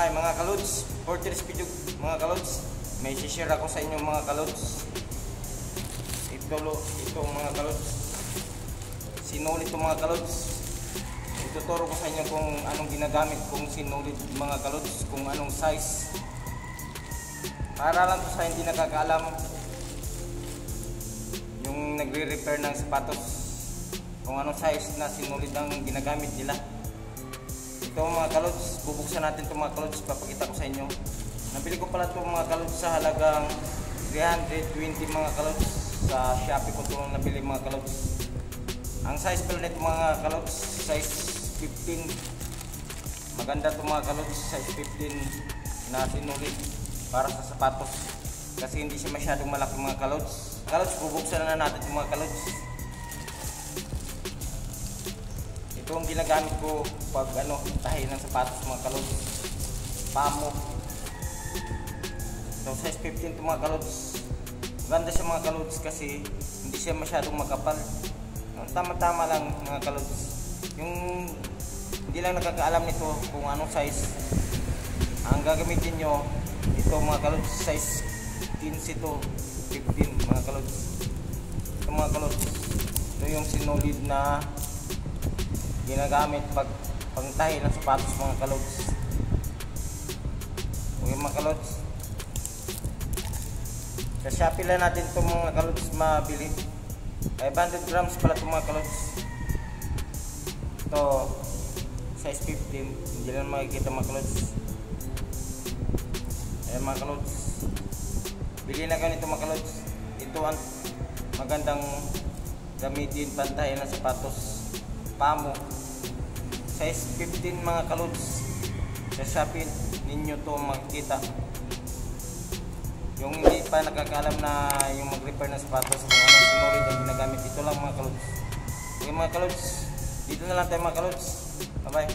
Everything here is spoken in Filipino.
Hi mga kalods, for today's video mga kalods, may share ako sa inyo mga kalods. Ito mga kalods, sinulit ito mga kalods. Ituturo ko sa inyo kung anong ginagamit kong sinulit mga kalods, kung anong size. Para lang to sa hindi nakakaalam, yung nagre-repair ng sapatos, kung anong size na sinulit ang ginagamit nila. Ito mga kalods, bubuksan natin ito mga kalods, papakita ko sa inyo. Nabili ko pala ito mga kalods sa halagang 320 mga kalods. Sa Shopee ko ito nabili mga kalods. Ang size pala nito mga kalods, size 15. Maganda ito mga kalods, size 15 na sinulit para sa sapatos. Kasi hindi siya masyadong malaki mga kalods. Kalods, bubuksan na natin ito mga kalods. Ito ang ginagamit ko pag tahi ng sapatos mga kalods. Pamo. So size 15 ito mga kalods. Ganda siya mga kalods kasi hindi siya masyadong makapal. Tama-tama lang mga kalods. Yung hindi lang nakakaalam nito kung anong size. Ang gagamitin nyo, ito mga kalods, size 15 ito, 15 mga kalods. Ito mga kalods. Ito yung sinulid na ginagamit pag pangtahi ng sapatos mga kalods. Okay mga kalods, sa Shopee lang natin itong mga kalods mabili. 500 grams pala itong mga kalods. Ito size 15, hindi lang makikita mga kalods. Ayan mga kalods, bili na ganito mga kalods. Ito ang magandang gamitin pantahi ng sapatos. Pamo, size 15 mga kalods. Sa Shopee ninyo to makikita. Yung hindi pa nakakaalam na yung mag-repair ng sapatos, kung anong sinulit ang ginagamit, ito lang mga kalods. Okay mga kalods, dito na lang tayo mga kalods. Bye bye.